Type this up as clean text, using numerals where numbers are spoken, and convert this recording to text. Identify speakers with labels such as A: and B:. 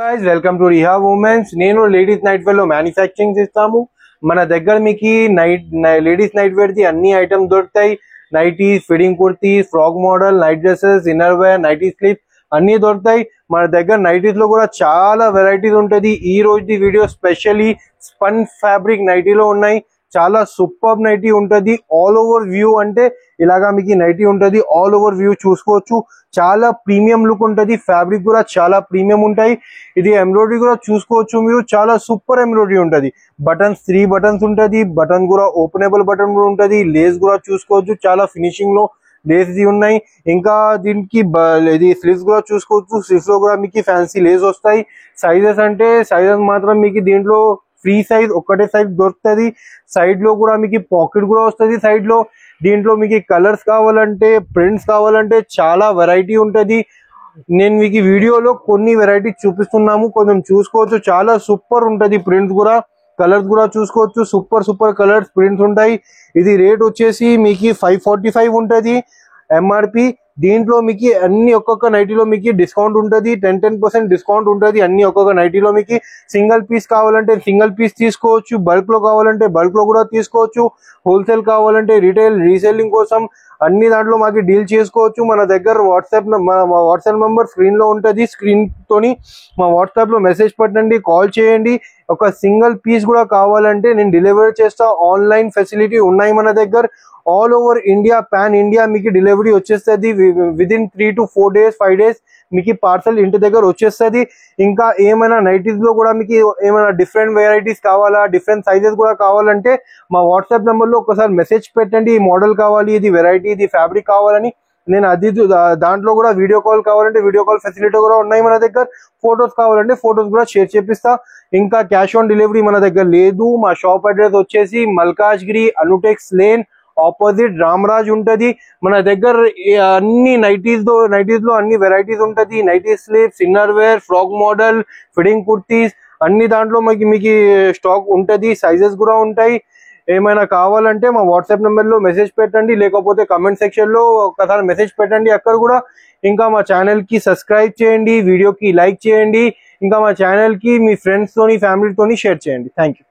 A: guys, welcome to Riha Women's. నేను ladies night wear లో manufacturing చేస్తాము. మన దగ్గర మీకు లేడీస్ నైట్ వేర్ ది అన్ని ఐటమ్స్ దొరుకుతాయి. Nighties, fitting kurtis, frock model, night dresses, inner wear, nightie sleep అన్ని దొరుకుతాయి. మన దగ్గర నైటీస్ లో కూడా చాలా వెరైటీస్ ఉంటది. ఈ రోజు వీడియో స్పెషల్లీ స్పన్ ఫ్యాబ్రిక్ నైటీలో ఉన్నాయి. చాలా సూపర్ నైటీ ఉంటది. ఆల్ ఓవర్ వ్యూ అంటే ఇలాగా మీకు నైటీ ఉంటది. ఆల్ ఓవర్ వ్యూ చూసుకోవచ్చు. చాలా ప్రీమియం లుక్ ఉంటది. ఫ్యాబ్రిక్ కూడా చాలా ప్రీమియం ఉంటాయి. ఇది ఎంబ్రాయిడరీ కూడా చూసుకోవచ్చు మీరు. చాలా సూపర్ ఎంబ్రాయిడరీ ఉంటది. బటన్స్ 3 బటన్స్ ఉంటది. బటన్ కూడా ఓపెనబుల్ బటన్ కూడా ఉంటది. లేస్ కూడా చూసుకోవచ్చు. చాలా ఫినిషింగ్ లో లేస్ ఉన్నాయి. ఇంకా దీనికి ఇది స్లీవ్స్ కూడా చూసుకోవచ్చు. స్లీవ్స్ లో కూడా మీకు ఫ్యాన్సీ లేస్ వస్తాయి. సైజెస్ అంటే సైజెస్ మాత్రం మీకు దీంట్లో ఫ్రీ సైజ్ ఒకటే సైజ్ దొరుకుతుంది. సైడ్ లో కూడా మీకు పాకెట్ కూడా వస్తుంది. సైడ్ లో దీంట్లో మీకు కలర్స్ కావాలంటే, ప్రింట్స్ కావాలంటే చాలా వెరైటీ ఉంటది. నేను మీకు వీడియోలో కొన్ని వెరైటీ చూపిస్తున్నాము, కొంచెం చూసుకోవచ్చు. చాలా సూపర్ ఉంటది. ప్రింట్స్ కూడా, కలర్స్ కూడా చూసుకోవచ్చు. సూపర్ కలర్స్, ప్రింట్స్ ఉంటాయి. ఇది రేట్ వచ్చేసి మీకు 545 ఉంటది ఎంఆర్పి. దీంట్లో మీకు అన్ని ఒక్కొక్క నైటీలో మీకు డిస్కౌంట్ ఉంటుంది. 10% డిస్కౌంట్ ఉంటుంది అన్ని ఒక్కొక్క నైటీలో. మీకు సింగిల్ పీస్ కావాలంటే సింగిల్ పీస్ తీసుకోవచ్చు. బల్క్ లో కావాలంటే బల్క్ లో కూడా తీసుకోవచ్చు. హోల్సేల్ కావాలంటే రీటైల్ రీసేలింగ్ కోసం అన్ని దాంట్లో మాకు డీల్ చేసుకోవచ్చు. మన దగ్గర మా వాట్సాప్ నెంబర్ స్క్రీన్ లో ఉంటుంది. స్క్రీన్ తోని మా వాట్సాప్ లో మెసేజ్ పెట్టండి, కాల్ చేయండి. ఒక సింగిల్ పీస్ కూడా కావాలంటే నేను డెలివరీ చేస్తా. ఆన్లైన్ ఫెసిలిటీ ఉన్నాయి మన దగ్గర. All over India, pan India మీకు డెలివరీ వచ్చేస్తుంది. విదిన్ 3 to 4 days 5 days మీకు పార్సల్ ఇంటి దగ్గర వచ్చేస్తుంది. ఇంకా ఏమైనా నైటీస్ లో కూడా మీకు ఏమైనా డిఫరెంట్ వెరైటీస్ కావాలా, డిఫరెంట్ సైజెస్ కూడా కావాలంటే మా వాట్సాప్ నెంబర్ లో ఒకసారి మెసేజ్ పెట్టండి. ఈ మోడల్ కావాలి, ఇది వెరైటీ, ఇది ఫ్యాబ్రిక్ కావాలని. నేను అది దాంట్లో కూడా వీడియో కాల్ కావాలంటే వీడియో కాల్ ఫెసిలిటీ కూడా ఉన్నాయి మన దగ్గర. ఫొటోస్ కావాలంటే ఫొటోస్ కూడా షేర్ చేపిస్తా. ఇంకా క్యాష్ ఆన్ డెలివరీ మన దగ్గర లేదు. మా షాప్ అడ్రస్ వచ్చేసి మల్కాజ్గిరి, అనుటెక్స్ లేన్ ఆపోజిట్ రామరాజ్ ఉంటది. మన దగ్గర అన్ని నైటీస్ లో అన్ని వెరైటీస్ ఉంటది. Nightie sleeves, inner wear, frock model, fitting kurtis అన్ని దాంట్లో మీకు స్టాక్ ఉంటది. సైజెస్ కూడా ఉంటాయి. ఏమైనా కావాలంటే మా వాట్సాప్ నెంబర్ లో మెసేజ్ పెట్టండి, లేకపోతే కమెంట్ సెక్షన్ లో ఒకసారి మెసేజ్ పెట్టండి అక్కడ కూడా. ఇంకా మా ఛానల్ కి సబ్స్క్రైబ్ చేయండి, వీడియోకి లైక్ చేయండి. ఇంకా మా ఛానల్ కి మీ ఫ్రెండ్స్ తోని, ఫ్యామిలీతోని షేర్ చేయండి. Thank you.